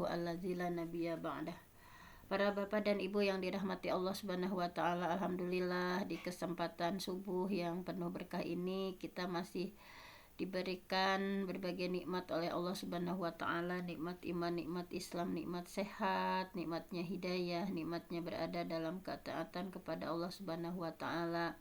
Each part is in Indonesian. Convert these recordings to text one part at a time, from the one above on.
Allazi la nabiyya ba'dah. Para bapak dan ibu yang dirahmati Allah Subhanahu wa taala, alhamdulillah di kesempatan subuh yang penuh berkah ini kita masih diberikan berbagai nikmat oleh Allah Subhanahu wa taala, nikmat iman, nikmat Islam, nikmat sehat, nikmatnya hidayah, nikmatnya berada dalam ketaatan kepada Allah Subhanahu wa taala.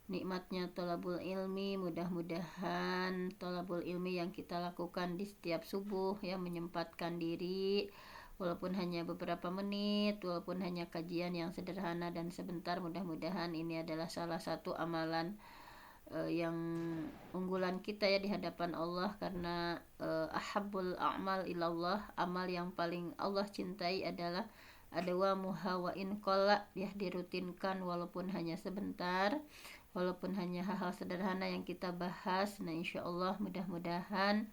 Nikmatnya tolabul ilmi, mudah-mudahan tolabul ilmi yang kita lakukan di setiap subuh ya, menyempatkan diri walaupun hanya beberapa menit, walaupun hanya kajian yang sederhana dan sebentar, mudah-mudahan ini adalah salah satu amalan yang unggulan kita ya di hadapan Allah, karena ahabbul a'mal ilallah, amal yang paling Allah cintai adalah adawa muha wa in qalla, ya dirutinkan walaupun hanya sebentar, walaupun hanya hal-hal sederhana yang kita bahas. Nah insyaallah mudah-mudahan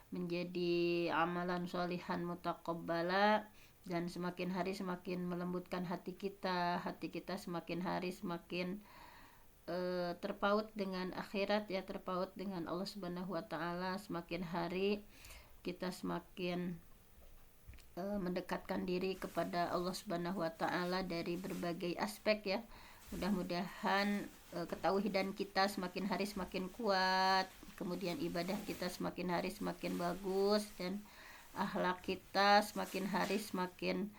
menjadi amalan sholihan mutaqabbala, dan semakin hari semakin melembutkan hati kita semakin hari semakin terpaut dengan akhirat ya, terpaut dengan Allah Subhanahu wa taala. Semakin hari kita semakin mendekatkan diri kepada Allah Subhanahu wa taala dari berbagai aspek ya. Mudah-mudahan ketauhidan kita semakin hari semakin kuat, kemudian ibadah kita semakin hari semakin bagus, dan akhlak kita semakin hari semakin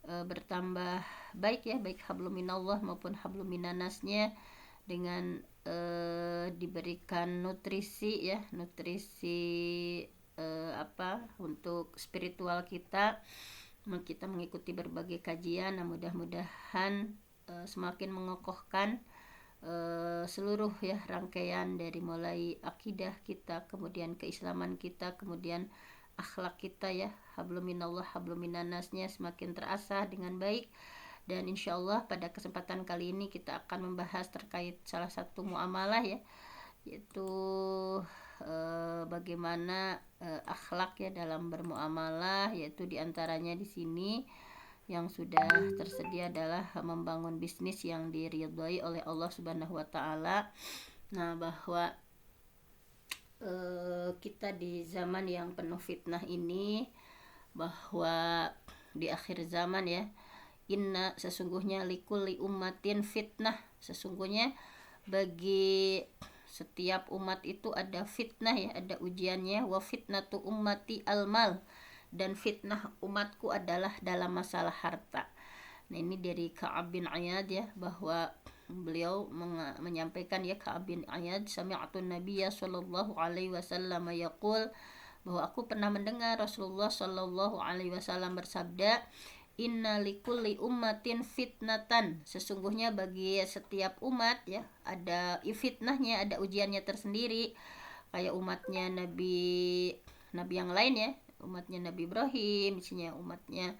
bertambah baik ya, baik hablum minallah maupun hablum minannasnya, dengan diberikan nutrisi ya, nutrisi untuk spiritual kita mengikuti berbagai kajian. Nah mudah-mudahan semakin mengokohkan seluruh ya rangkaian dari mulai akidah kita, kemudian keislaman kita, kemudian akhlak kita ya, hablum minallah hablum minannasnya semakin terasah dengan baik. Dan insyaallah pada kesempatan kali ini kita akan membahas terkait salah satu muamalah ya, yaitu bagaimana akhlak ya dalam bermuamalah, yaitu diantaranya di sini yang sudah tersedia adalah membangun bisnis yang diridhai oleh Allah Subhanahu wa taala. Nah, bahwa kita di zaman yang penuh fitnah ini, bahwa di akhir zaman ya, inna sesungguhnya likulli ummatin fitnah, sesungguhnya bagi setiap umat itu ada fitnah ya, ada ujiannya. Wa fitnatu ummati almal, dan fitnah umatku adalah dalam masalah harta. Nah ini dari Ka'ab bin Iyad ya, bahwa beliau menyampaikan ya, Ka'ab bin Iyad, sami'atun nabiyya sallallahu alaihi wasallam yaqul, bahwa aku pernah mendengar Rasulullah sallallahu alaihi wasallam bersabda, inna likulli ummatin fitnatan, sesungguhnya bagi setiap umat ya ada fitnahnya, ada ujiannya tersendiri. Kayak umatnya nabi yang lain ya, umatnya Nabi Ibrahim, misalnya umatnya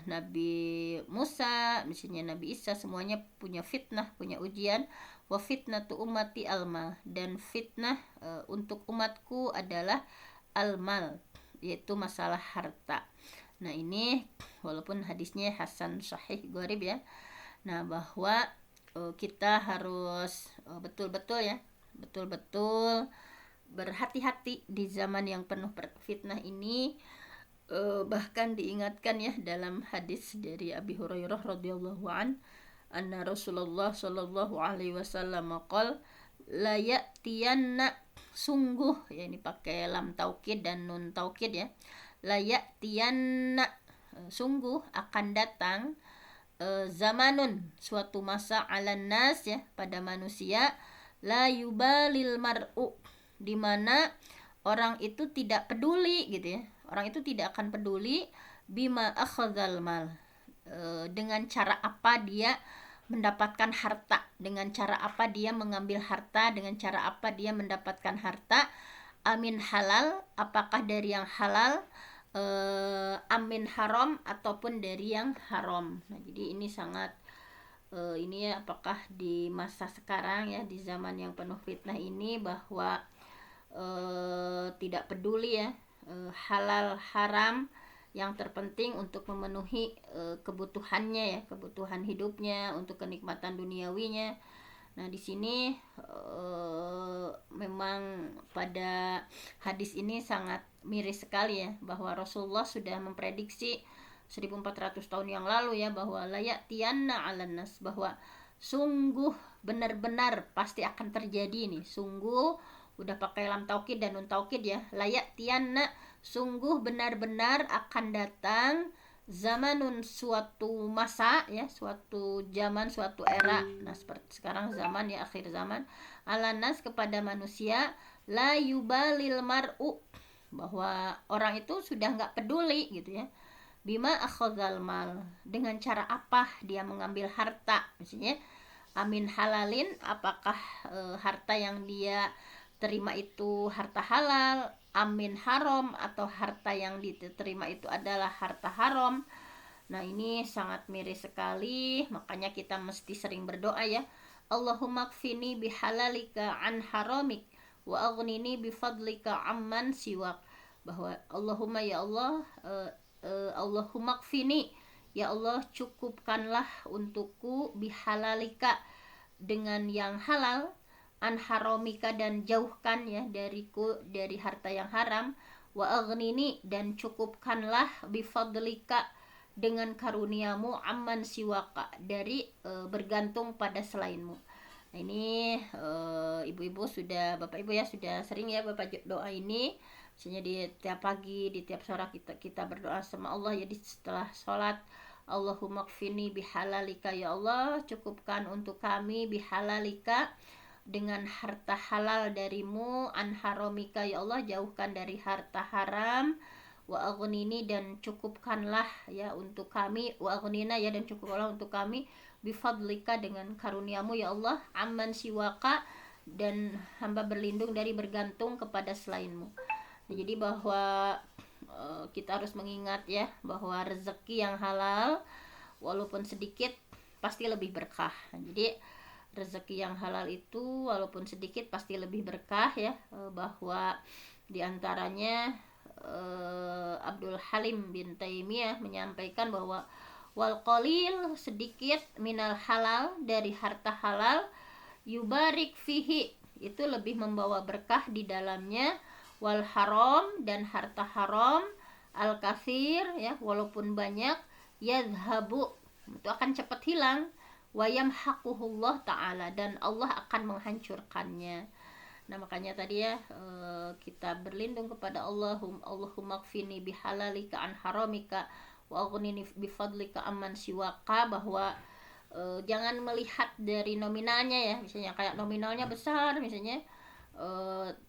Nabi Musa, misalnya Nabi Isa, semuanya punya fitnah, punya ujian. Wa fitnatu ummati almal, dan fitnah untuk umatku adalah almal, yaitu masalah harta. Nah ini walaupun hadisnya hasan sahih gharib ya, nah bahwa kita harus betul-betul ya, betul-betul berhati-hati di zaman yang penuh fitnah ini. Bahkan diingatkan ya dalam hadis dari Abi Hurairah radhiyallahu an, anna Rasulullah sallallahu alaihi wasallam qol, la ya'tiyanna, sungguh ya, ini pakai lam taukid dan nun taukid ya, la ya'tiyanna, sungguh akan datang zamanun, suatu masa, alan nas ya, pada manusia, la yubalil mar'u, di mana orang itu tidak peduli gitu ya, orang itu tidak akan peduli bima akhadzal mal, dengan cara apa dia mendapatkan harta, dengan cara apa dia mengambil harta, dengan cara apa dia mendapatkan harta, amin halal, apakah dari yang halal, amin haram, ataupun dari yang haram. Nah jadi ini sangat ini ya, apakah di masa sekarang ya, di zaman yang penuh fitnah ini, bahwa tidak peduli ya halal haram, yang terpenting untuk memenuhi kebutuhannya ya, kebutuhan hidupnya, untuk kenikmatan duniawinya. Nah, di sini memang pada hadis ini sangat miris sekali ya, bahwa Rasulullah sudah memprediksi 1400 tahun yang lalu ya, bahwa layak tianna 'alan nas, bahwa sungguh benar-benar pasti akan terjadi nih. Sungguh udah pakai lam taukid dan nun taukid ya. Layak tianna, sungguh benar-benar akan datang zamanun, suatu masa ya, suatu zaman, suatu era. Nah, seperti sekarang zaman ya, akhir zaman, alanas kepada manusia, la yubalil mar'u, bahwa orang itu sudah nggak peduli gitu ya, bima akhadzal mal, dengan cara apa dia mengambil harta, misalnya amin halalin, apakah harta yang dia terima itu harta halal, amin haram, atau harta yang diterima itu adalah harta haram. Nah, ini sangat miris sekali, makanya kita mesti sering berdoa ya, Allahumma kfini bihalalika an haramik wa aghnini bifadlika amman siwak, bahwa Allahumma ya Allah, Allahumma kfini, ya Allah cukupkanlah untukku bihalalika, dengan yang halal, an haramika, dan jauhkan ya dariku dari harta yang haram, wa aghnini, dan cukupkanlah bifadlika, dengan karuniamu, amman siwaka, dari bergantung pada selainmu. Nah, ini ibu-ibu sudah, bapak ibu ya, sudah sering ya bapak doa ini, misalnya di tiap pagi, di tiap sore kita berdoa sama Allah ya, di setelah sholat, Allahumma kfini bihalalika, ya Allah cukupkan untuk kami bihalalika, dengan harta halal darimu, an haramika, ya Allah jauhkan dari harta haram, wa aghnini, dan cukupkanlah ya untuk kami, wa aghnina ya, dan cukupkanlah untuk kami, bifadlika, dengan karuniamu ya Allah, amman siwaka, dan hamba berlindung dari bergantung kepada selainmu. Nah, jadi bahwa kita harus mengingat ya, bahwa rezeki yang halal walaupun sedikit pasti lebih berkah. Nah, jadi rezeki yang halal itu walaupun sedikit pasti lebih berkah ya, bahwa diantaranya Abdul Halim bin Taimiyah menyampaikan bahwa wal qalil, sedikit, minal halal, dari harta halal, yubarik fihi, itu lebih membawa berkah di dalamnya, wal haram, dan harta haram, al kafir ya, walaupun banyak, yadhabu, itu akan cepat hilang, wayam haquhullah ta'ala, dan Allah akan menghancurkannya. Nah, makanya tadi ya, kita berlindung kepada Allahumma kfini bihalalika an haramika wa aghnini bifadlika amman siwaka, bahwa jangan melihat dari nominalnya ya, misalnya kayak nominalnya besar misalnya,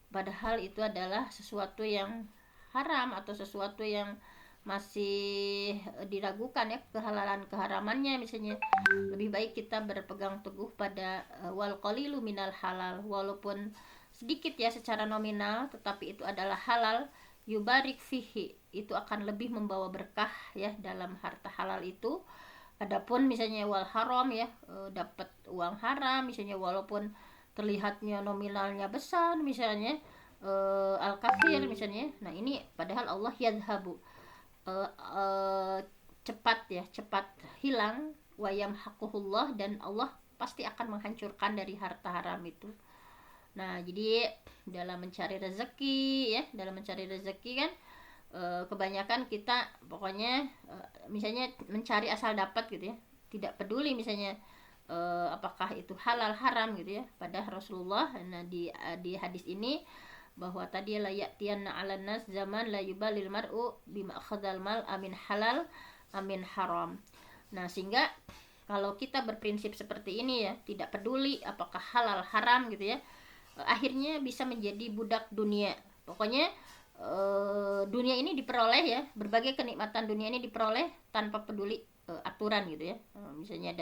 padahal itu adalah sesuatu yang haram atau sesuatu yang masih diragukan ya kehalalan keharamannya, misalnya lebih baik kita berpegang teguh pada wal qalilu minal halal, walaupun sedikit ya secara nominal tetapi itu adalah halal, yubarik fihi, itu akan lebih membawa berkah ya dalam harta halal itu. Adapun misalnya wal haram ya, dapat uang haram misalnya walaupun terlihatnya nominalnya besar misalnya, al kafir misalnya, nah ini padahal Allah yadhabu, cepat ya, cepat hilang, wayam haquhullah, dan Allah pasti akan menghancurkan dari harta haram itu. Nah, jadi dalam mencari rezeki ya, dalam mencari rezeki kan kebanyakan kita pokoknya misalnya mencari asal dapat gitu ya, tidak peduli misalnya apakah itu halal haram gitu ya. Padahal Rasulullah, nah di hadis ini bahwa tadi la ya'tiyanna 'alan nas zaman la yubalil mar'u bima akhadzal mal amin halal amin haram. Nah, sehingga kalau kita berprinsip seperti ini ya, tidak peduli apakah halal haram gitu ya, akhirnya bisa menjadi budak dunia. Pokoknya dunia ini diperoleh ya, berbagai kenikmatan dunia ini diperoleh tanpa peduli aturan gitu ya. Misalnya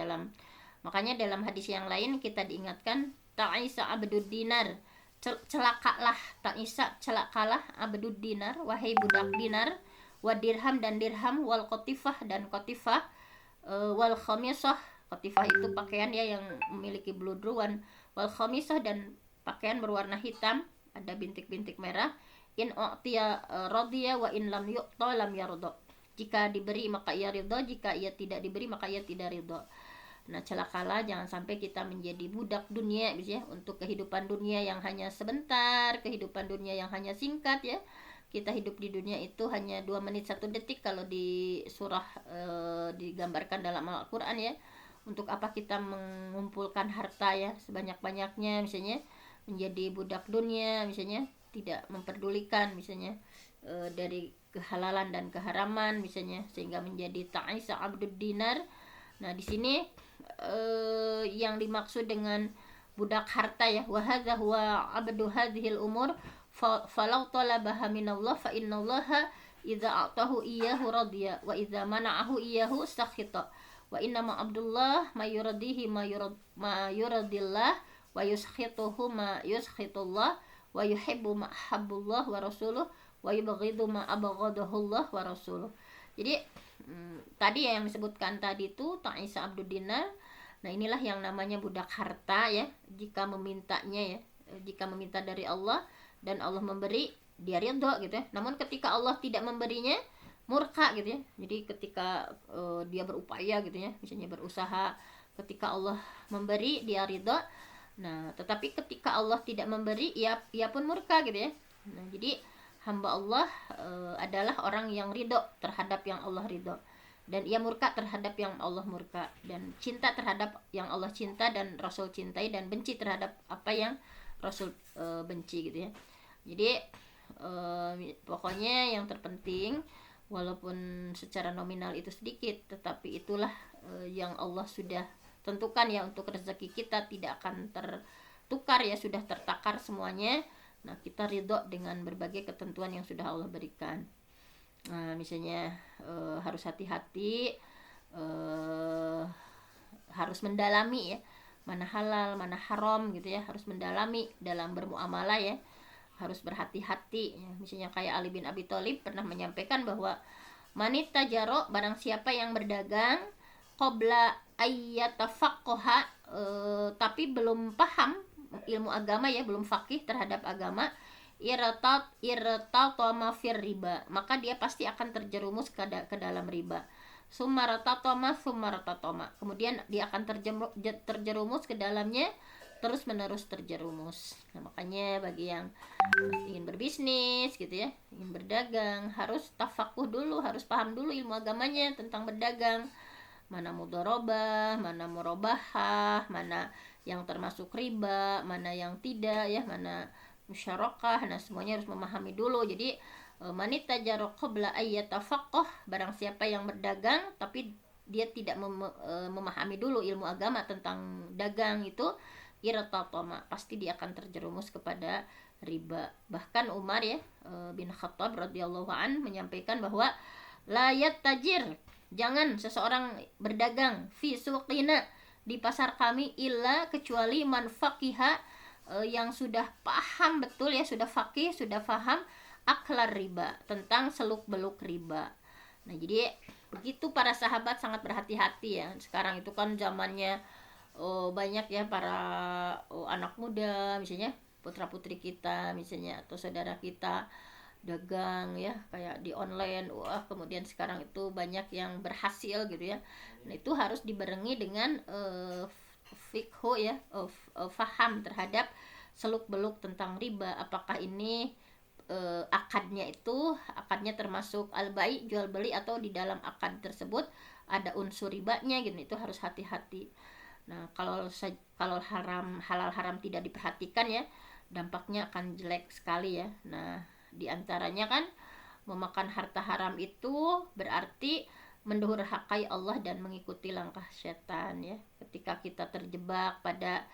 makanya dalam hadis yang lain kita diingatkan, ta'isa abdud dinar, celakalah, ta'isa celakalah, abdud dinar, wahai budak dinar, wa dirham, dan dirham, wal qatifah, dan qatifah, wal khamisah, qatifah itu pakaian ya yang memiliki bludruan, wal khamisah, dan pakaian berwarna hitam ada bintik-bintik merah, in u'tiya radiya wa in lam yu'ta lam yarda, jika diberi maka ia ridha, jika ia tidak diberi maka ia tidak ridha. Nah, celakalah jangan sampai kita menjadi budak dunia gitu ya, untuk kehidupan dunia yang hanya sebentar, kehidupan dunia yang hanya singkat ya. Kita hidup di dunia itu hanya 2 menit 1 detik kalau di surah digambarkan dalam Al-Qur'an ya. Untuk apa kita mengumpulkan harta ya sebanyak-banyaknya, misalnya menjadi budak dunia, misalnya tidak memperdulikan misalnya dari kehalalan dan keharaman misalnya, sehingga menjadi ta'isa abdud dinar. Nah, di sini yang dimaksud dengan budak harta ya, wa hadza huwa abdu hadhil umur falau talabaha minallah fa innallaha idza a'tahu iyyahu radiya wa idza mana'ahu iyyahu sakhita wa innama abdullah ma yuradihi ma yuradillah wa yuskhituhu ma yuskhitullah wa yuhibbu ma habbullah wa rasuluh wa yubghidu ma abghadahullah wa rasuluh. Jadi tadi yang disebutkan tadi itu ta'isa abdud dinar. Nah, inilah yang namanya budak harta ya, jika memintanya ya, jika meminta dari Allah dan Allah memberi, dia ridho gitu ya. Namun ketika Allah tidak memberinya, murka gitu ya. Jadi ketika dia berupaya gitu ya, misalnya berusaha, ketika Allah memberi dia ridho. Nah, tetapi ketika Allah tidak memberi, ia pun murka gitu ya. Nah, jadi hamba Allah adalah orang yang ridho terhadap yang Allah ridho, dan ia murka terhadap yang Allah murka, dan cinta terhadap yang Allah cinta dan Rasul cintai, dan benci terhadap apa yang Rasul benci gitu ya. Jadi pokoknya yang terpenting, walaupun secara nominal itu sedikit, tetapi itulah yang Allah sudah tentukan ya, untuk rezeki kita tidak akan tertukar ya, sudah tertakar semuanya. Nah, kita ridho dengan berbagai ketentuan yang sudah Allah berikan. Nah, misalnya harus hati-hati, harus mendalami ya, mana halal mana haram gitu ya, harus mendalami dalam bermuamalah ya, harus berhati-hati ya. Misalnya kayak Ali bin Abi Thalib pernah menyampaikan bahwa manita jaro, barang siapa yang berdagang qabla ayyatafaqqaha, tapi belum paham ilmu agama ya, belum faqih terhadap agama, irtatama fir riba, maka dia pasti akan terjerumus ke dalam riba. Sumaratatoma, kemudian dia akan terjerumus ke dalamnya, terus menerus terjerumus. Nah, makanya bagi yang ingin berbisnis gitu ya, ingin berdagang, harus tafakuh dulu, harus paham dulu ilmu agamanya tentang berdagang, mana mudharabah, mana murabahah, mana yang termasuk riba, mana yang tidak ya, mana musyarakah. Nah, semuanya harus memahami dulu. Jadi manita jaro qabla ayyatafaqqah, barang siapa yang berdagang tapi dia tidak memahami dulu ilmu agama tentang dagang itu, irtatama, pasti dia akan terjerumus kepada riba. Bahkan Umar ya bin Khattab radhiyallahu an menyampaikan bahwa la yatajir, jangan seseorang berdagang fi suqina, di pasar kami, illa, kecuali man faqiha, yang sudah paham betul ya, sudah faqih, sudah paham aklar riba, tentang seluk-beluk riba. Nah, jadi begitu para sahabat sangat berhati-hati ya. Sekarang itu kan zamannya banyak ya para anak muda misalnya, putra-putri kita misalnya, atau saudara kita dagang ya, kayak di online, wah, kemudian sekarang itu banyak yang berhasil gitu ya. Nah, itu harus dibarengi dengan fikhu ya, faham terhadap seluk-beluk tentang riba. Apakah ini akadnya termasuk al-bai, jual beli, atau di dalam akad tersebut ada unsur ribanya gitu. Itu harus hati-hati. Nah, kalau halal haram tidak diperhatikan ya, dampaknya akan jelek sekali ya. Nah, di antaranya kan memakan harta haram itu berarti mendurhakai Allah dan mengikuti langkah setan ya. Ketika kita terjebak pada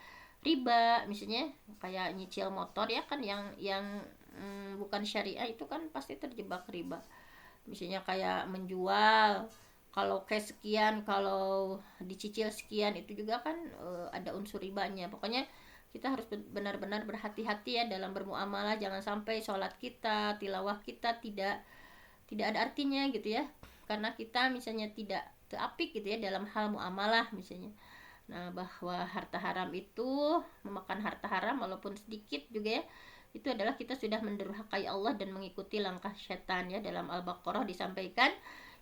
riba misalnya, kayak nyicil motor ya kan, yang bukan syariah itu kan pasti terjebak riba. Misalnya kayak menjual, kalau cash sekian, kalau dicicil sekian, itu juga kan ada unsur ribanya. Pokoknya kita harus benar-benar berhati-hati ya dalam bermuamalah. Jangan sampai sholat kita, tilawah kita tidak ada artinya gitu ya, karena kita misalnya tidak apik gitu ya dalam hal muamalah misalnya. Nah, bahwa harta haram itu, memakan harta haram walaupun sedikit juga ya, itu adalah kita sudah mendurhakai Allah dan mengikuti langkah setan ya. Dalam Al-Baqarah disampaikan,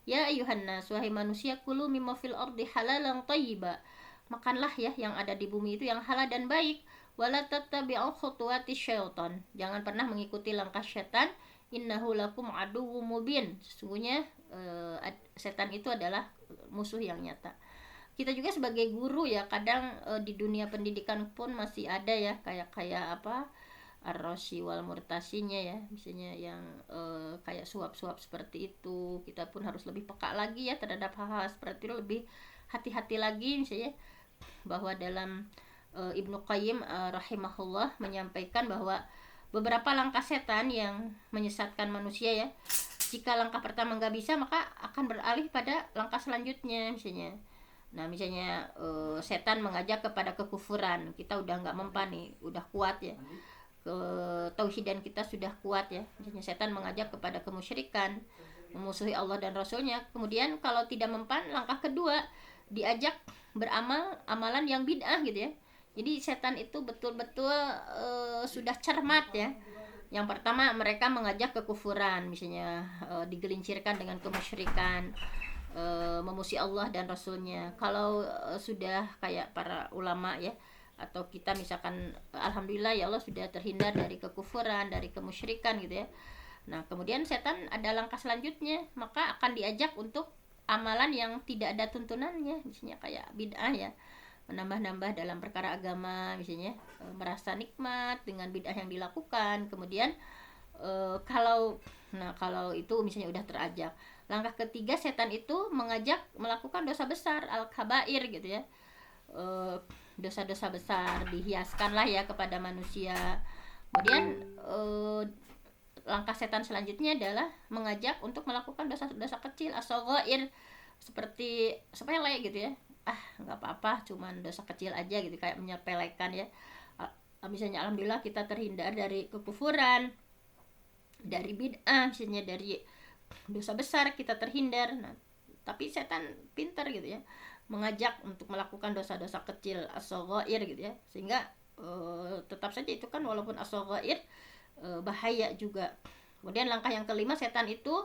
ya ayuhan nas, wahai manusia, kulu mimma fil ardi halalan thayyiba, makanlah ya yang ada di bumi itu yang halal dan baik. Wala tattabi'u khutuwati syaitan, jangan pernah mengikuti langkah setan. Innahu lakum aduwwum mubin, sesungguhnya setan itu adalah musuh yang nyata. Kita juga sebagai guru ya kadang di dunia pendidikan pun masih ada ya kayak apa ar-rashi wal murtasinya ya, misalnya yang kayak suap-suap seperti itu. Kita pun harus lebih peka lagi ya terhadap hal-hal seperti itu, lebih hati-hati lagi misalnya, bahwa dalam Ibnu Qayyim rahimahullah menyampaikan bahwa beberapa langkah setan yang menyesatkan manusia ya, jika langkah pertama nggak bisa maka akan beralih pada langkah selanjutnya misalnya. Nah misalnya setan mengajak kepada kekufuran, kita udah nggak mempan nih, udah kuat ya, tauhidan kita sudah kuat ya, misalnya setan mengajak kepada kemusyrikan, memusuhi Allah dan Rasulnya. Kemudian kalau tidak mempan, langkah kedua diajak beramal amalan yang bid'ah gitu ya. Jadi setan itu betul-betul sudah cermat ya. Yang pertama mereka mengajak kekufuran, misalnya digelincirkan dengan kemusyrikan, memusuhi Allah dan Rasulnya. Kalau sudah kayak para ulama ya, atau kita misalkan alhamdulillah ya Allah sudah terhindar dari kekufuran, dari kemusyrikan gitu ya. Nah kemudian setan ada langkah selanjutnya, maka akan diajak untuk amalan yang tidak ada tuntunannya, misalnya kayak bid'ah ya, menambah-nambah dalam perkara agama, misalnya merasa nikmat dengan bid'ah yang dilakukan. Kemudian kalau itu misalnya udah terajak, langkah ketiga setan itu mengajak melakukan dosa besar, al-kabair gitu ya. Dosa-dosa besar dihiaskanlah ya kepada manusia. Kemudian langkah setan selanjutnya adalah mengajak untuk melakukan dosa-dosa kecil, as-shaghair, seperti sepele gitu ya. Nggak apa-apa, cuman dosa kecil aja gitu, kayak menyepelekan ya. Misalnya alhamdulillah kita terhindar dari kekufuran, dari bid'ah, misalnya dari dosa besar kita terhindar. Nah, tapi setan pintar gitu ya, mengajak untuk melakukan dosa-dosa kecil, as-shaghair gitu ya, sehingga tetap saja itu kan walaupun as-shaghair bahaya juga. Kemudian langkah yang kelima setan itu,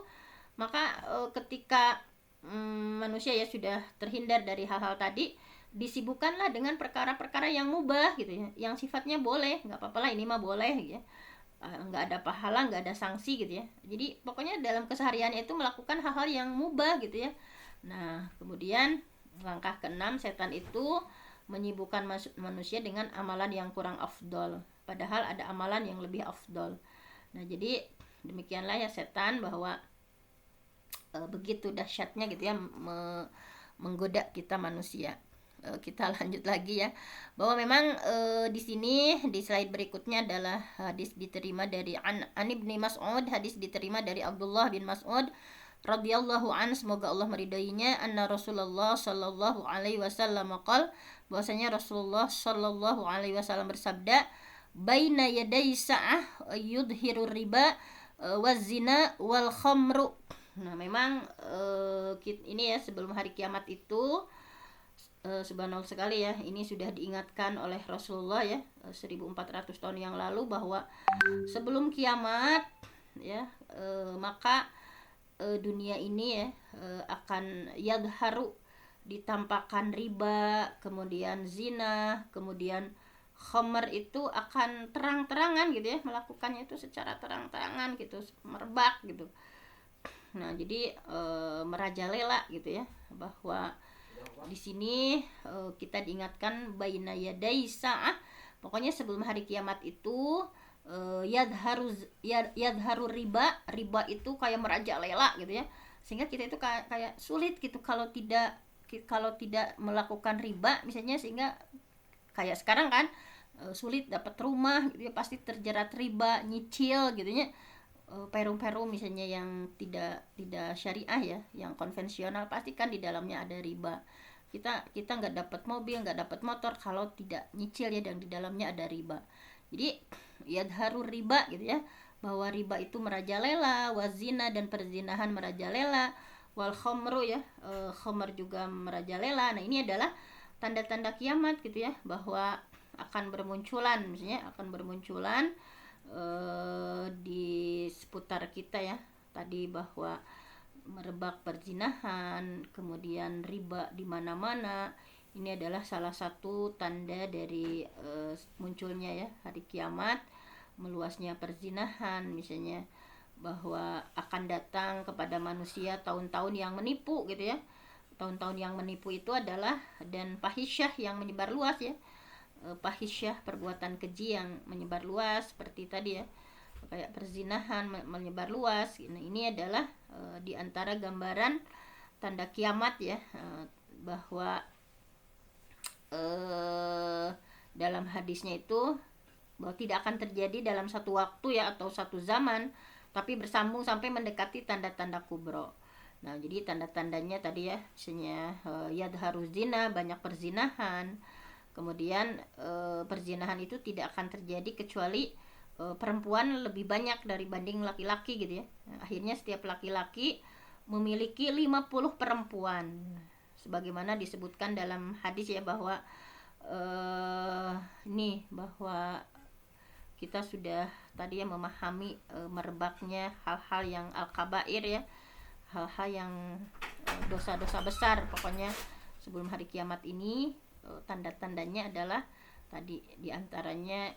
maka ketika manusia ya sudah terhindar dari hal-hal tadi, disibukkanlah dengan perkara-perkara yang mubah gitu ya, yang sifatnya boleh, nggak apa-apa lah ini mah boleh gitu ya, nggak ada pahala, nggak ada sanksi gitu ya. Jadi pokoknya dalam kesehariannya itu melakukan hal-hal yang mubah gitu ya. Nah kemudian langkah keenam, setan itu menyibukkan manusia dengan amalan yang kurang afdol, padahal ada amalan yang lebih afdol. Nah jadi demikianlah ya setan, bahwa begitu dahsyatnya gitu ya menggoda kita manusia. Kita lanjut lagi ya, bahwa memang di sini di slide berikutnya adalah hadis diterima dari An Ibni Mas'ud, hadis diterima dari Abdullah bin Mas'ud radhiyallahu an, semoga Allah meridainya, anna Rasulullah sallallahu alaihi wasallam qol, bahwasanya Rasulullah sallallahu alaihi wasallam bersabda, baina yaday sa'ah yudhiru riba wazina wal khamru. Nah memang ini ya sebelum hari kiamat itu, subhanallah sekali ya, ini sudah diingatkan oleh Rasulullah ya 1400 tahun yang lalu, bahwa sebelum kiamat ya maka dunia ini ya akan yadharu, ditampakkan riba, kemudian zina, kemudian khamr itu akan terang-terangan gitu ya, melakukannya itu secara terang-terangan gitu, merebak gitu. Nah jadi merajalela gitu ya, bahwa di sini kita diingatkan baina yaday sa'ah, pokoknya sebelum hari kiamat itu yadharu riba itu kayak merajalela gitu ya, sehingga kita itu kayak sulit gitu kalau tidak melakukan riba misalnya, sehingga kayak sekarang kan sulit dapat rumah gitu ya, pasti terjerat riba, nyicil gitu ya, perum-perum misalnya yang tidak syariah ya, yang konvensional, pasti kan di dalamnya ada riba. Kita nggak dapat mobil, nggak dapat motor kalau tidak nyicil ya, dan di dalamnya ada riba. Jadi yadharu riba gitu ya, bahwa riba itu merajalela, wazina dan perzinahan merajalela, wal khamru ya, khamr juga merajalela. Nah ini adalah tanda-tanda kiamat gitu ya, bahwa akan bermunculan, misalnya akan bermunculan di seputar kita ya tadi, bahwa merebak perzinahan, kemudian riba di mana-mana, Ini adalah salah satu tanda dari munculnya ya hari kiamat, meluasnya perzinahan misalnya, bahwa akan datang kepada manusia tahun-tahun yang menipu gitu ya. Tahun-tahun yang menipu itu adalah, dan fahisyah yang menyebar luas ya, fahisyah perbuatan keji yang menyebar luas seperti tadi ya, kayak perzinahan menyebar luas. Nah, ini adalah di antara gambaran tanda kiamat ya, bahwa dalam hadisnya itu bahwa tidak akan terjadi dalam satu waktu ya atau satu zaman, tapi bersambung sampai mendekati tanda-tanda kubro. Nah, jadi tanda-tandanya tadi ya, misalnya yadharu zina, banyak perzinahan. Kemudian perzinahan itu tidak akan terjadi kecuali perempuan lebih banyak dibanding laki-laki gitu ya. Nah, akhirnya setiap laki-laki memiliki 50 perempuan. Sebagaimana disebutkan dalam hadis ya, bahwa ini bahwa kita sudah tadi ya memahami merebaknya hal-hal yang al-kabair ya, hal-hal yang dosa-dosa besar pokoknya sebelum hari kiamat ini. Tanda-tandanya adalah tadi diantaranya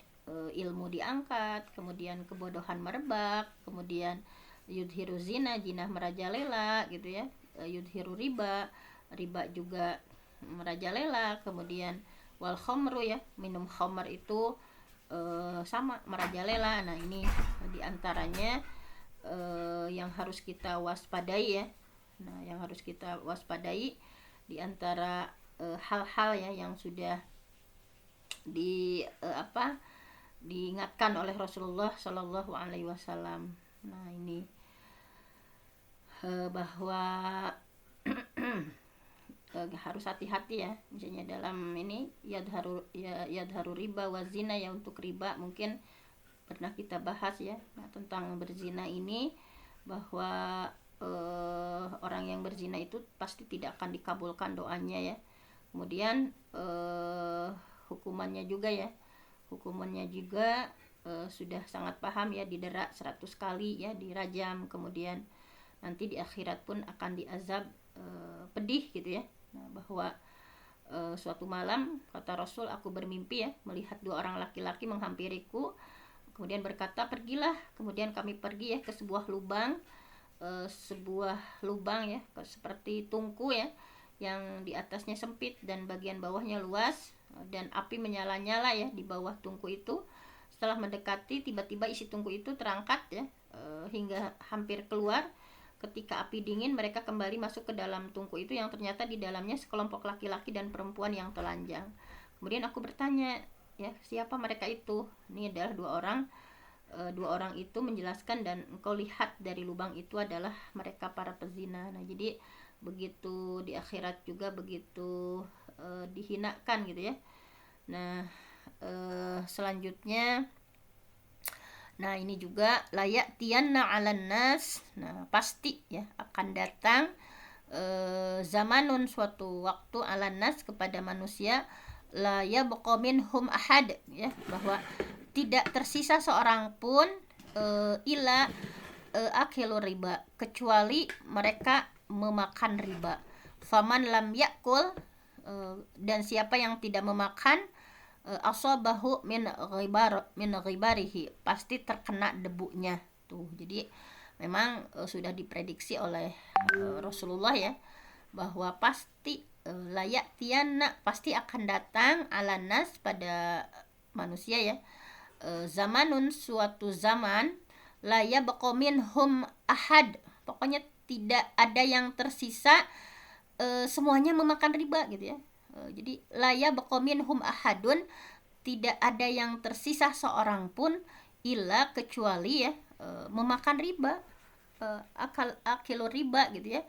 ilmu diangkat, kemudian kebodohan merebak, kemudian yudhiru zina, jinah merajalela gitu ya, yudhiru riba, riba juga merajalela, kemudian wal khamru ya, minum khamar itu sama merajalela. Nah, ini diantaranya yang harus kita waspadai ya. Nah, yang harus kita waspadai diantara hal-hal ya yang sudah diingatkan oleh Rasulullah Shallallahu Alaihi Wasallam. Nah, ini bahwa harus hati-hati ya, misalnya dalam ini yadharu riba wa zina ya, untuk riba mungkin pernah kita bahas ya. Nah, tentang berzina ini, bahwa orang yang berzina itu pasti tidak akan dikabulkan doanya ya. Kemudian hukumannya juga sudah sangat paham ya, didera 100 kali ya, dirajam, kemudian nanti di akhirat pun akan diazab pedih gitu ya. Nah, bahwa suatu malam kata Rasul, aku bermimpi ya melihat 2 orang laki-laki menghampiriku, kemudian berkata pergilah. Kemudian kami pergi ya ke sebuah lubang ya seperti tungku ya, yang di atasnya sempit dan bagian bawahnya luas, dan api menyala-nyala ya di bawah tungku itu. Setelah mendekati, tiba-tiba isi tungku itu terangkat ya hingga hampir keluar. Ketika api dingin, mereka kembali masuk ke dalam tungku itu, yang ternyata di dalamnya sekelompok laki-laki dan perempuan yang telanjang. Kemudian aku bertanya ya, siapa mereka itu? Ini adalah 2 orang. 2 orang itu menjelaskan, dan engkau lihat dari lubang itu adalah mereka para pezina. Nah, jadi begitu di akhirat juga begitu dihinakan gitu ya. Nah, selanjutnya, nah ini juga layak tianna 'alan nas. Nah, pasti ya akan datang zamanun, suatu waktu, 'alan nas, kepada manusia, la yabqa minhum ahad ya, bahwa tidak tersisa seorang pun ila akilu riba, kecuali mereka memakan riba. Faman lam yakul, dan siapa yang tidak memakan, asabahu min ghibarihi, pasti terkena debunya tuh. Jadi memang sudah diprediksi oleh Rasulullah ya, bahwa pasti layak tiana, pasti akan datang alanas, pada manusia ya, zamanun, suatu zaman, la yabqa minhum ahad, pokoknya tidak ada yang tersisa, semuanya memakan riba gitu ya. Jadi la yabqa minhum ahadun, tidak ada yang tersisa seorang pun, illa, kecuali ya memakan riba, akilu riba gitu ya,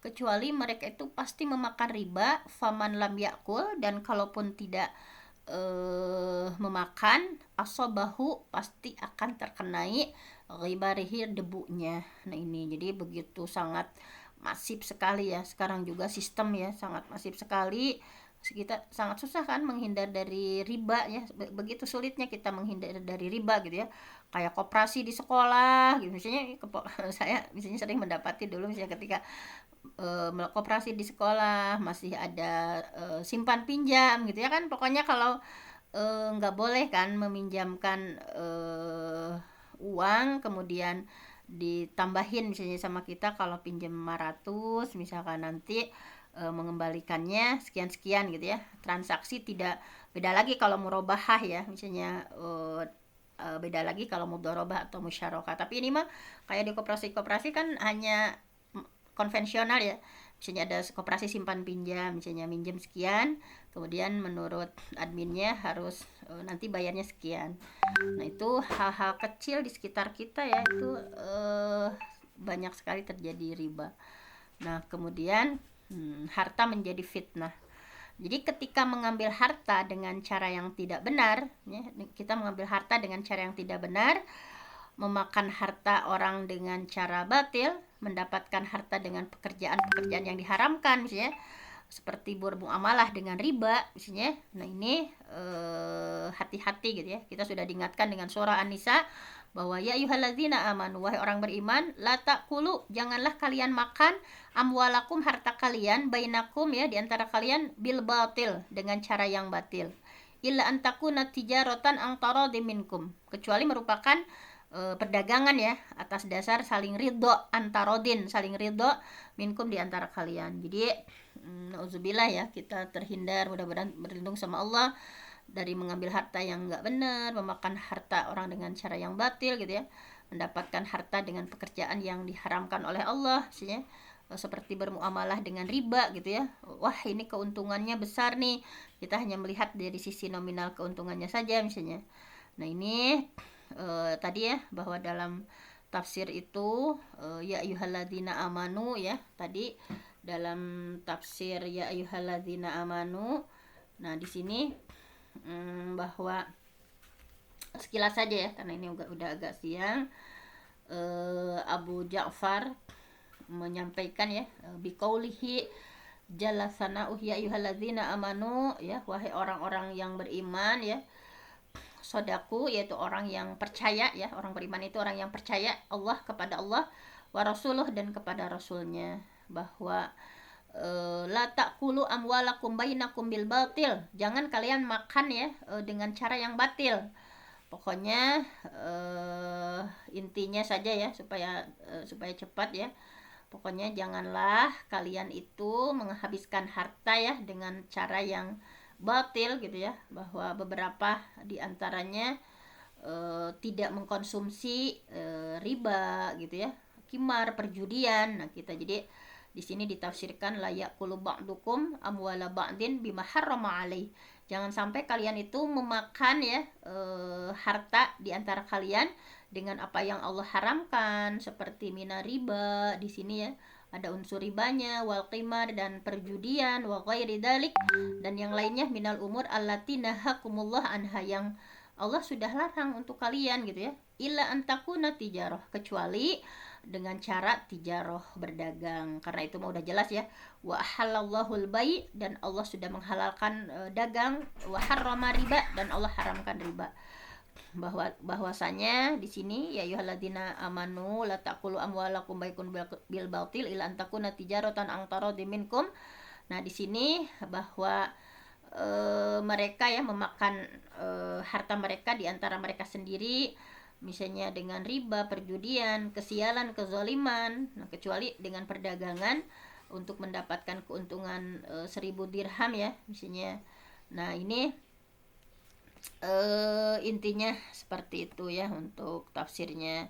kecuali mereka itu pasti memakan riba. Faman lam yakul, dan kalaupun tidak memakan, asobahu, pasti akan terkenai ghibarihi, debunya. Nah, ini jadi begitu sangat masif sekali ya sekarang juga sistem ya, sangat masif sekali. Kita sangat susah kan menghindar dari riba ya, begitu sulitnya kita menghindar dari riba gitu ya. kayak koperasi di sekolah gitu misalnya. Saya misalnya sering mendapati dulu misalnya ketika koperasi di sekolah masih ada simpan pinjam gitu ya kan, pokoknya kalau nggak boleh kan meminjamkan uang kemudian ditambahin misalnya sama kita kalau pinjam 500 misalkan nanti mengembalikannya sekian-sekian gitu ya. Transaksi tidak beda lagi kalau murabahah ya misalnya, beda lagi kalau mudharabah atau musyarakah. Tapi ini mah kayak di koperasi-koperasi kan hanya konvensional ya. Misalnya ada koperasi simpan pinjam, misalnya minjem sekian, kemudian menurut adminnya harus nanti bayarnya sekian. Nah itu hal-hal kecil di sekitar kita ya itu banyak sekali terjadi riba. Nah kemudian harta menjadi fitnah. Jadi ketika mengambil harta dengan cara yang tidak benar, ya, kita mengambil harta dengan cara yang tidak benar, memakan harta orang dengan cara batil, mendapatkan harta dengan pekerjaan-pekerjaan yang diharamkan misalnya, seperti bermuamalah dengan riba misalnya. Nah ini hati-hati gitu ya. Kita sudah diingatkan dengan surah An-Nisa bahwa ya ayyuhalladzina amanu, wahai orang beriman, la ta'kulu, janganlah kalian makan amwalakum, harta kalian, bainakum ya, di antara kalian, bil batil, dengan cara yang batil, illa antakuna tijaratan ang taradim minkum, kecuali merupakan perdagangan ya atas dasar saling ridho, antarodin, saling ridho, minkum, di antara kalian. Jadi nauzubillah ya, kita terhindar, mudah-mudahan berlindung sama Allah dari mengambil harta yang nggak benar, memakan harta orang dengan cara yang batil gitu ya, mendapatkan harta dengan pekerjaan yang diharamkan oleh Allah misalnya, seperti bermuamalah dengan riba gitu ya. Wah ini keuntungannya besar nih, kita hanya melihat dari sisi nominal keuntungannya saja misalnya. Nah ini tadi ya, bahwa dalam tafsir itu ya ayyuhalladzina amanu ya, tadi dalam tafsir ya ayyuhalladzina amanu. Nah di sini bahwa sekilas saja ya karena ini udah agak siang, Abu Ja'far menyampaikan ya, biqaulihi jalla sana'uh ya ayyuhalladzina amanu ya, wahai orang-orang yang beriman ya, sodaku, yaitu orang yang percaya ya, orang beriman itu orang yang percaya Allah, kepada Allah, wa rasuluh, dan kepada rasulnya, bahwa la ta'kulu amwalakum bainakum bil batil, jangan kalian makan ya dengan cara yang batil. Pokoknya intinya saja ya, supaya cepat ya, pokoknya janganlah kalian itu menghabiskan harta ya dengan cara yang batil gitu ya, bahwa beberapa diantaranya tidak mengkonsumsi riba gitu ya, kimar, perjudian. Nah kita jadi di sini ditafsirkan la yaqulu ba'dukum amwala ba'din bima harrama alaih, jangan sampai kalian itu memakan ya harta di antara kalian dengan apa yang Allah haramkan, seperti mina riba di sini ya, ada unsur ribanya, wal qimar, dan perjudian, wa ghairi dalik, dan yang lainnya, minal umur allati nahakumullah anha, yang Allah sudah larang untuk kalian gitu ya, illa antakuna tijarah, kecuali dengan cara tijarah, berdagang. Karena itu mau udah jelas ya, wa halallahul bai', dan Allah sudah menghalalkan dagang, wa harrama riba, dan Allah haramkan riba. Bahwasanya di sini ya ayyuhalladzina amanu la taqulu amwalakum baikun bil batil illa an takuna tijaratan ang taradim minkum. Nah di sini bahwa mereka ya memakan harta mereka di antara mereka sendiri, misalnya dengan riba, perjudian, kesialan, kezaliman, nah kecuali dengan perdagangan untuk mendapatkan keuntungan 1000 dirham ya misalnya. Nah ini intinya seperti itu ya untuk tafsirnya.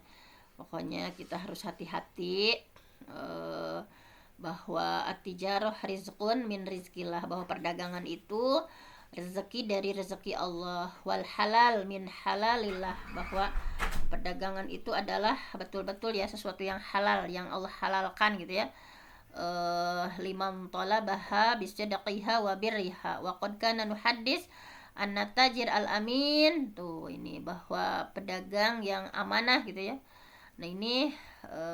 Pokoknya kita harus hati-hati bahwa at-tijarah rizqun min rizkillah, bahwa perdagangan itu rezeki dari rezeki Allah, wal halal min halalillah, bahwa perdagangan itu adalah betul-betul ya sesuatu yang halal, yang Allah halalkan gitu ya. Liman talabaha bisidqiha wa birriha wa qad kana nuhaddis an-tajir al-amin. Tuh ini bahwa pedagang yang amanah gitu ya. Nah ini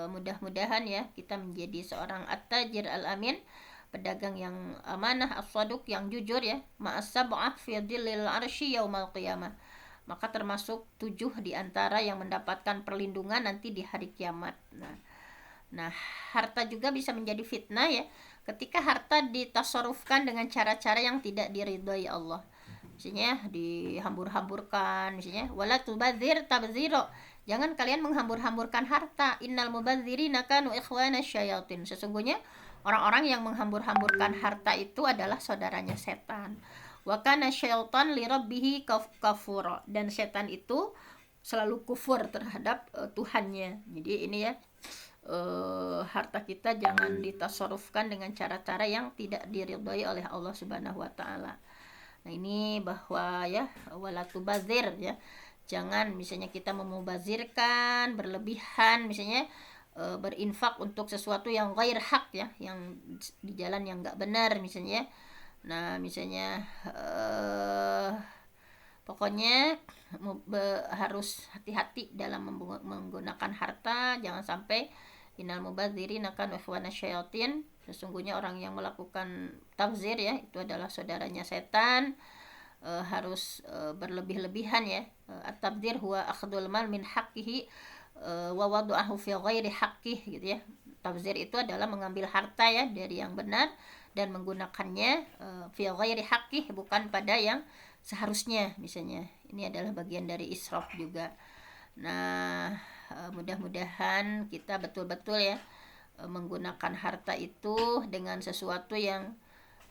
mudah-mudahan ya kita menjadi seorang at-tajir al-amin, pedagang yang amanah, as-saduq, yang jujur ya, ma'as sab'ah fi dhillil arsy yaumal qiyamah, maka termasuk 7 di antara yang mendapatkan perlindungan nanti di hari kiamat. Nah, harta juga bisa menjadi fitnah ya, ketika harta ditasarufkan dengan cara-cara yang tidak diridhoi Allah. Misalnya dihambur-hamburkan, misalnya wala tubadzir tabziro. Jangan kalian menghambur-hamburkan harta. Innal mubadzirina kanu ikhwana syayatin. Sesungguhnya orang-orang yang menghambur-hamburkan harta itu adalah saudaranya setan. Wa kana syaitan li rabbih kafura. Dan setan itu selalu kufur terhadap Tuhannya. Jadi ini ya, harta kita jangan ditasarufkan dengan cara-cara yang tidak diridhoi oleh Allah Subhanahu wa taala. Nah, ini bahwa ya wala tubazir ya. Jangan misalnya kita memubazirkan berlebihan, misalnya berinfak untuk sesuatu yang ghair hak ya, yang di jalan yang enggak benar misalnya. Nah, misalnya pokoknya harus hati-hati dalam menggunakan harta, jangan sampai innal mubadzirina kanu ikhwana syayatin. Sesungguhnya orang yang melakukan tabzir ya, itu adalah saudaranya setan. Harus berlebih-lebihan ya. At-tabdzir huwa akhdul mal min haqqihi wa wad'ahu fi ghairi haqqih gitu ya. Tabzir itu adalah mengambil harta ya dari yang benar dan menggunakannya fi ghairi haqqih, bukan pada yang seharusnya misalnya. Ini adalah bagian dari israf juga. Nah, mudah-mudahan kita betul-betul ya menggunakan harta itu dengan sesuatu yang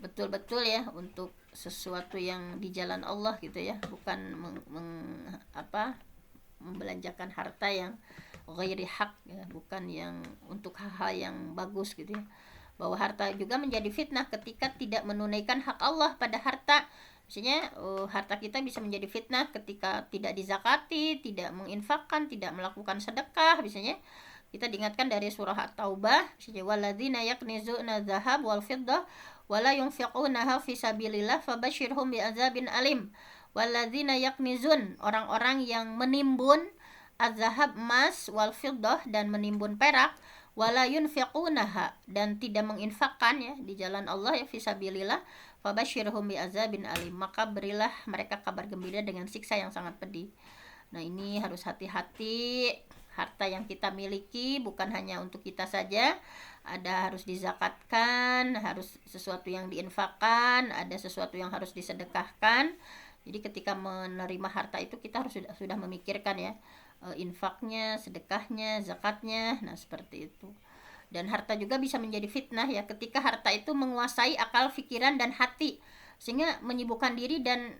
betul-betul ya, untuk sesuatu yang di jalan Allah gitu ya, bukan membelanjakan harta yang ghairi hak ya, bukan yang untuk hal-hal yang bagus gitu ya. Bahwa harta juga menjadi fitnah ketika tidak menunaikan hak Allah pada harta. Misalnya harta kita bisa menjadi fitnah ketika tidak dizakati, tidak menginfakkan, tidak melakukan sedekah. Misalnya kita diingatkan dari surah At-Taubah, misalnya walladzina yaknizuna dzahab wal fiddah wala yunfiqunaha fi sabilillah fabashshirhum bi'adzabin alim. Walladzina yaknizun, orang-orang yang menimbun az-zahab emas, wal fiddah dan menimbun perak, wala yunfiqunaha dan tidak menginfakkan ya di jalan Allah ya, fi sabilillah fabashshirhum bi'adzabin alim, maka berilah mereka kabar gembira dengan siksa yang sangat pedih. Nah, ini harus hati-hati. Harta yang kita miliki bukan hanya untuk kita saja, ada harus dizakatkan, harus sesuatu yang diinfakkan, ada sesuatu yang harus disedekahkan. Jadi ketika menerima harta itu kita harus sudah memikirkan ya, infaknya, sedekahnya, zakatnya. Nah, seperti itu. Dan harta juga bisa menjadi fitnah ya, ketika harta itu menguasai akal, pikiran dan hati, sehingga menyibukkan diri dan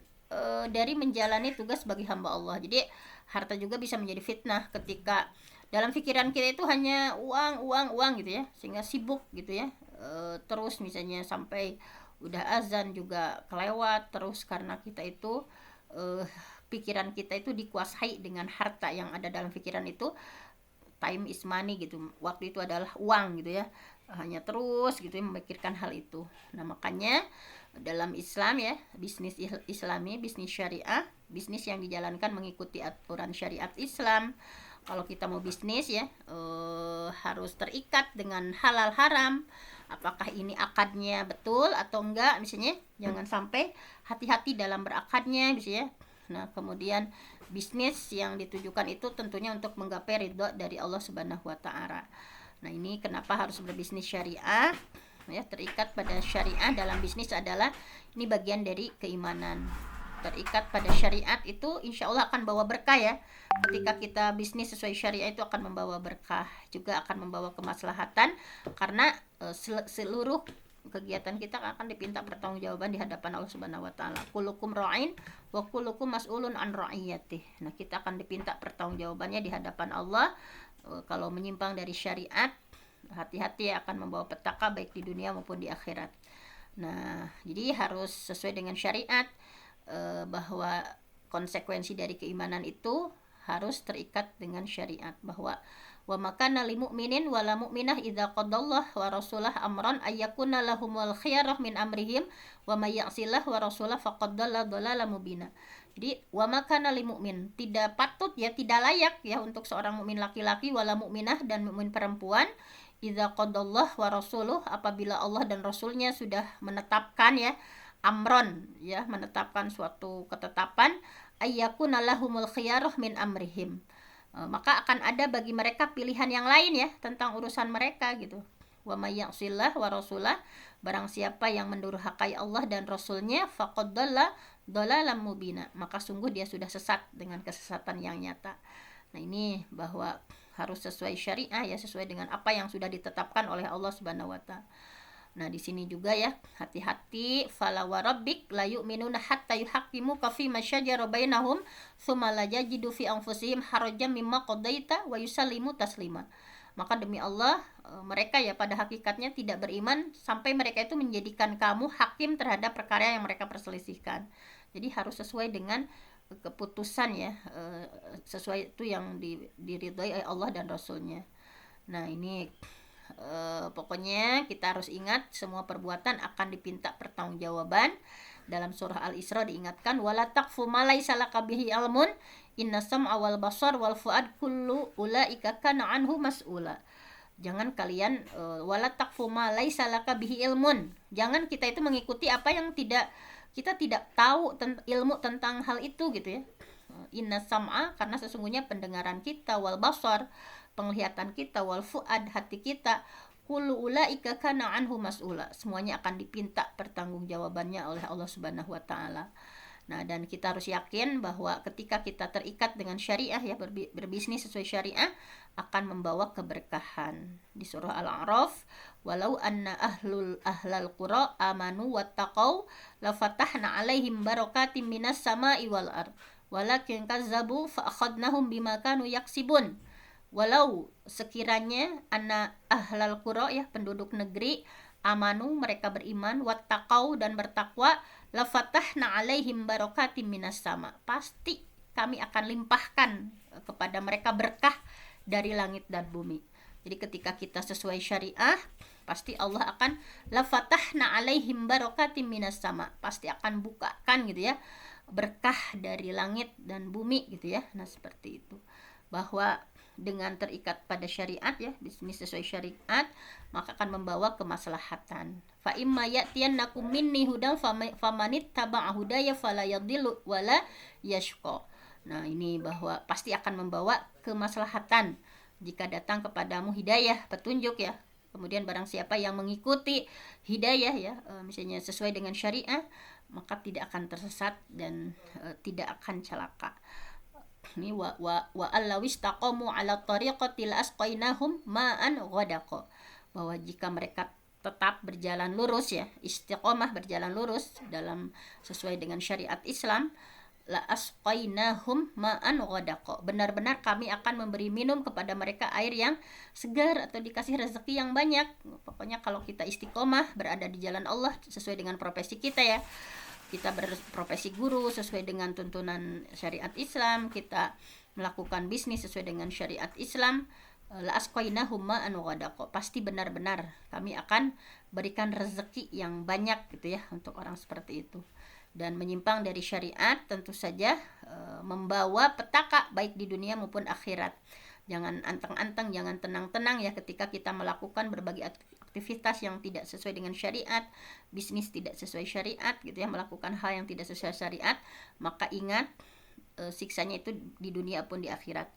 dari menjalani tugas sebagai hamba Allah. Jadi harta juga bisa menjadi fitnah ketika dalam pikiran kita itu hanya uang gitu ya, sehingga sibuk gitu ya, terus misalnya sampai udah azan juga kelewat terus, karena kita itu pikiran kita itu dikuasai dengan harta yang ada dalam pikiran itu. Time is money gitu, waktu itu adalah uang gitu ya, hanya terus gitu ya memikirkan hal itu. Nah, makanya dalam Islam ya, bisnis Islami, bisnis syariah, bisnis yang dijalankan mengikuti aturan syariat Islam. Kalau kita mau bisnis ya, harus terikat dengan halal haram. Apakah ini akadnya betul atau enggak, misalnya jangan sampai hati-hati dalam berakadnya misalnya. Nah, kemudian bisnis yang ditujukan itu tentunya untuk menggapai ridho dari Allah Subhanahu wa taala. Nah, ini kenapa harus berbisnis syariah ya, terikat pada syariah dalam bisnis adalah ini bagian dari keimanan. Terikat pada syariat itu insya Allah akan bawa berkah ya. Ketika kita bisnis sesuai syariah itu akan membawa berkah, juga akan membawa kemaslahatan, karena seluruh kegiatan kita akan dipinta pertanggungjawaban di hadapan Allah Subhanahu wa taala. Kullukum ra'in wa kullukum mas'ulun an ra'iyatih. Nah, kita akan dipinta pertanggungjawabannya di hadapan Allah. Kalau menyimpang dari syariat, hati-hati akan membawa petaka baik di dunia maupun di akhirat. Nah, jadi harus sesuai dengan syariat, bahwa konsekuensi dari keimanan itu harus terikat dengan syariat, bahwa wa makana lil mu'minin wala mu'minah idza qadallahu wa rasulah amran ayyakuna lahumul khiyarah min amrihim wa may ya'sillah wa rasulah faqad dalla dhalalan mubina. Jadi wa makana lil mu'min, tidak patut ya, tidak layak ya untuk seorang mukmin laki-laki wala mu'minah dan mukmin perempuan, idza qadallahu wa rasuluh, apabila Allah dan rasulnya sudah menetapkan ya, amron ya, menetapkan suatu ketetapan, ayyakuna lahumul khiyarah min amrihim. Maka akan ada bagi mereka pilihan yang lain ya tentang urusan mereka gitu. Wa may ya'sillah wa rasulah, barang siapa yang mendurhakai Allah dan Rasulnya, faqad dhalla dhalalan mubina, maka sungguh dia sudah sesat dengan kesesatan yang nyata. Nah ini bahwa harus sesuai syariah ya, sesuai dengan apa yang sudah ditetapkan oleh Allah Subhanahu wa taala. Nah, di sini juga ya, hati-hati, fala wa rabbik la yu'minuna hatta yuhaqqimuka fi ma syajara bainahum tsumma la yajidu fi anfusihim harajan mimma qadaita wa yusallimu taslima. Maka demi Allah, mereka ya pada hakikatnya tidak beriman sampai mereka itu menjadikan kamu hakim terhadap perkara yang mereka perselisihkan. Jadi harus sesuai dengan keputusan ya, sesuai itu yang diridhoi oleh Allah dan Rasulnya. Nah ini pokoknya kita harus ingat semua perbuatan akan dipinta pertanggungjawaban. Dalam surah Al-Isra diingatkan, wala taqfu ma laisa laka bihi ilmun inna sam'a wal basar wal fuad kullu ulaika kana anhu mas'ula. Jangan kalian wala taqfu ma laisa laka bihi ilmun. Jangan kita itu mengikuti apa yang kita tidak tahu ilmu tentang hal itu gitu ya. Inna sam'a, karena sesungguhnya pendengaran kita, wal basar, penglihatan kita, wal fuad, hati kita, kullu ulaika kana anhu mas'ula, semuanya akan dipinta pertanggungjawabannya oleh Allah Subhanahu wa taala. Nah, dan kita harus yakin bahwa ketika kita terikat dengan syariah ya, berbisnis sesuai syariah, akan membawa keberkahan. Di surah Al-A'raf, walau anna ahlal qura amanu wattaqau lafatahna alaihim barakatim minas sama'i wal ard walakin kazzabu fa akhadnahum bima kanu yaksibun. Walau sekiranya anna ahlal qura ya, penduduk negeri, amanu, mereka beriman, wattaqau, dan bertakwa, lafatahna alaihim barakatim minas sama, pasti kami akan limpahkan kepada mereka berkah dari langit dan bumi. Jadi ketika kita sesuai syariah, pasti Allah akan lafatahna alaihim barakatim minas sama, pasti akan bukakan gitu ya, berkah dari langit dan bumi gitu ya. Nah seperti itu, bahwa dengan terikat pada syariat ya, bisnis sesuai syariat, maka akan membawa kemaslahatan. Fa imma ya'tiyannakum minni hudan famanit taba'a hudaya fala yadhillu wala yashqa. Nah, ini bahwa pasti akan membawa kemaslahatan jika datang kepadamu hidayah, petunjuk ya. Kemudian barang siapa yang mengikuti hidayah ya, misalnya sesuai dengan syariah, maka tidak akan tersesat dan tidak akan celaka. Ini wa allawis taqamu ala tariqatil asqainahum ma'an ghadaqa, bahwa jika mereka tetap berjalan lurus ya, istiqomah berjalan lurus dalam sesuai dengan syariat Islam, la asqainahum ma'an ghadaqa, benar-benar kami akan memberi minum kepada mereka air yang segar atau dikasih rezeki yang banyak. Pokoknya kalau kita istiqomah berada di jalan Allah sesuai dengan profesi kita ya, kita berprofesi guru sesuai dengan tuntunan syariat Islam, kita melakukan bisnis sesuai dengan syariat Islam, la asqainahum ma'an ghadaqa, pasti benar-benar kami akan berikan rezeki yang banyak gitu ya untuk orang seperti itu. Dan menyimpang dari syariat tentu saja membawa petaka baik di dunia maupun akhirat. Jangan anteng-anteng, jangan tenang-tenang ya ketika kita melakukan berbagai aktivitas yang tidak sesuai dengan syariat, bisnis tidak sesuai syariat gitu ya, melakukan hal yang tidak sesuai syariat, maka ingat siksanya itu di dunia pun di akhirat.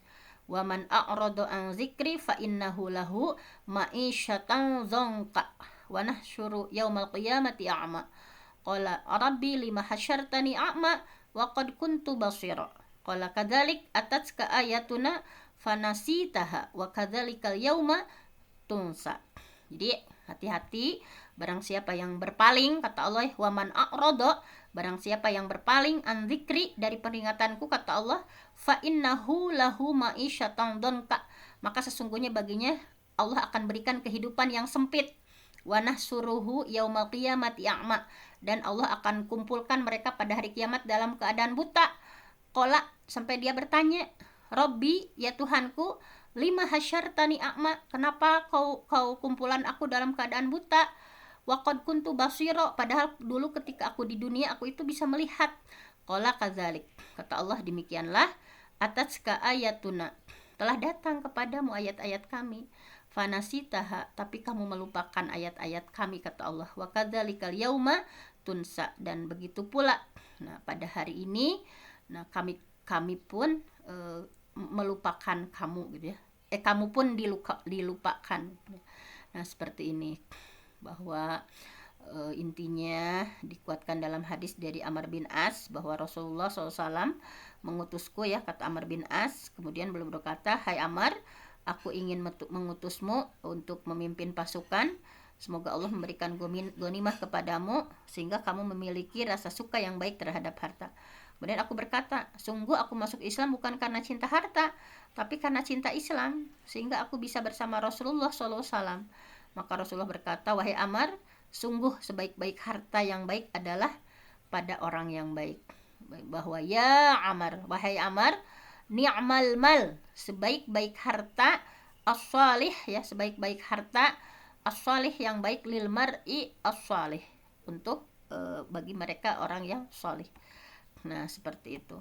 Wa man a'rada an dzikri fa innahu lahu ma'isyatan dzanqa wa nahsyuru yaumal qiyamati a'ma. Qala rabbi lima hasyartani a'ma wa qad kuntu basira. Qala kadzalik atatska ayatuna fanasitaha wa kadzalikal yauma tunsa. Jadi hati-hati, barang siapa yang berpaling, kata Allah, wa man a'rada, barang siapa yang berpaling an dzikri, dari peringatanku, kata Allah, fa innahu lahu ma'isyatan dhanka, maka sesungguhnya baginya Allah akan berikan kehidupan yang sempit. Wa nahsuruhu yaumal qiyamati a'ma, dan Allah akan kumpulkan mereka pada hari kiamat dalam keadaan buta. Qala, sampai dia bertanya, Rabbi, ya Tuhanku, lima hasyartani a'ma, kenapa kau kumpulan aku dalam keadaan buta? Wa qad kuntu basira, padahal dulu ketika aku di dunia aku itu bisa melihat. Qala kadzalik, kata Allah, demikianlah, atatska ayatuna, telah datang kepadamu ayat-ayat kami, fanasitaha, tapi kamu melupakan ayat-ayat kami, kata Allah, wa kadzalikal yauma tunsa, dan begitu pula. Nah, pada hari ini Nah, kami pun melupakan kamu gitu ya. Kamu pun dilupakan. Nah, seperti ini bahwa intinya dikuatkan dalam hadis dari Amr bin As bahwa Rasulullah SAW mengutusku ya, kata Amr bin As. Kemudian beliau berkata, hai Amr, aku ingin mengutusmu untuk memimpin pasukan. Semoga Allah memberikan ghanimah kepadamu sehingga kamu memiliki rasa suka yang baik terhadap harta. Kemudian aku berkata, sungguh aku masuk Islam bukan karena cinta harta, tapi karena cinta Islam, sehingga aku bisa bersama Rasulullah SAW. Maka Rasulullah berkata, wahai Amr, sungguh sebaik-baik harta yang baik adalah pada orang yang baik. Bahwa ya Amr, wahai Amr, ni'mal mal, sebaik-baik harta, as-salih ya, sebaik-baik harta, as-salih yang baik, lil mar'i as-salih, untuk bagi mereka orang yang salih. Nah, seperti itu.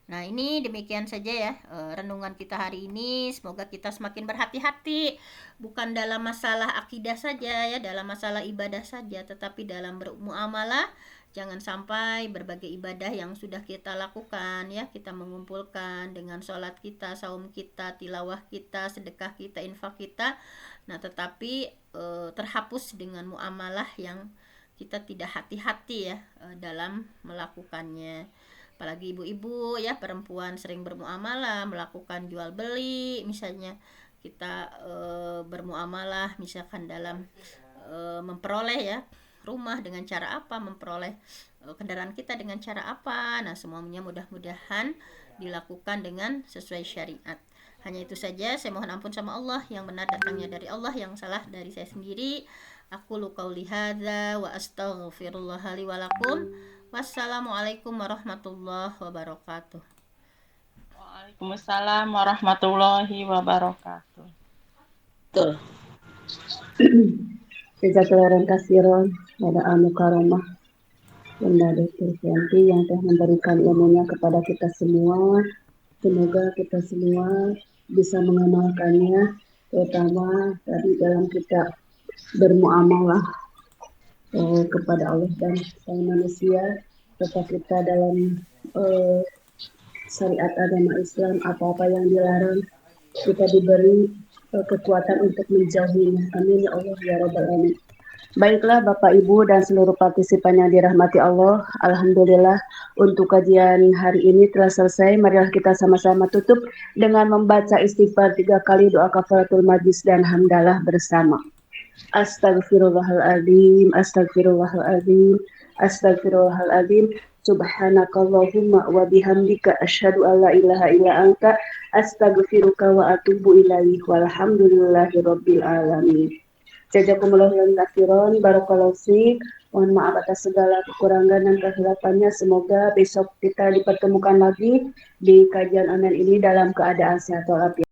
Nah, ini demikian saja ya renungan kita hari ini. Semoga kita semakin berhati-hati, bukan dalam masalah akidah saja ya, dalam masalah ibadah saja, tetapi dalam bermuamalah jangan sampai berbagai ibadah yang sudah kita lakukan ya, kita mengumpulkan dengan sholat kita, saum kita, tilawah kita, sedekah kita, infak kita. Nah, tetapi terhapus dengan muamalah yang kita tidak hati-hati ya dalam melakukannya. Apalagi ibu-ibu ya, perempuan sering bermuamalah, melakukan jual beli, misalnya kita bermuamalah misalkan dalam memperoleh ya rumah dengan cara apa, memperoleh kendaraan kita dengan cara apa. Nah, semuanya mudah-mudahan dilakukan dengan sesuai syariat. Hanya itu saja, saya mohon ampun sama Allah, yang benar datangnya dari Allah, yang salah dari saya sendiri. Aku qauli hadza wa astaghfirullah li wa lakum. Wassalamualaikum warahmatullahi wabarakatuh. Waalaikumsalam warahmatullahi wabarakatuh. Betul. Jazakallahu khairan pada al-mukarramah Bunda Dr. Fianti yang telah memberikan ilmunya kepada kita semua. Semoga kita semua bisa mengamalkannya, terutama tadi dalam kita bermuamalah kepada Allah dan manusia, serta kita dalam syariat agama Islam, apa-apa yang dilarang kita diberi kekuatan untuk menjauhinya. Amin ya Allah ya Rabbal Alamin. Baiklah Bapak Ibu dan seluruh partisipan yang dirahmati Allah, alhamdulillah untuk kajian hari ini telah selesai. Marilah kita sama-sama tutup dengan membaca istighfar 3 kali, doa kafaratul majlis dan hamdalah bersama. Astagfirullahaladzim, astagfirullahaladzim, astagfirullahaladzim. Subhanakallahumma wa bihamdika asyhadu an la ilaha illa anta astaghfiruka wa atubu ilaik. Walhamdulillahi rabbil alamin. Jazakumullahu khairan, barakallahu fiik. Mohon maaf atas segala kekurangan dan kehilafannya. Semoga besok kita dipertemukan lagi di kajian online ini dalam keadaan sehat walafiat.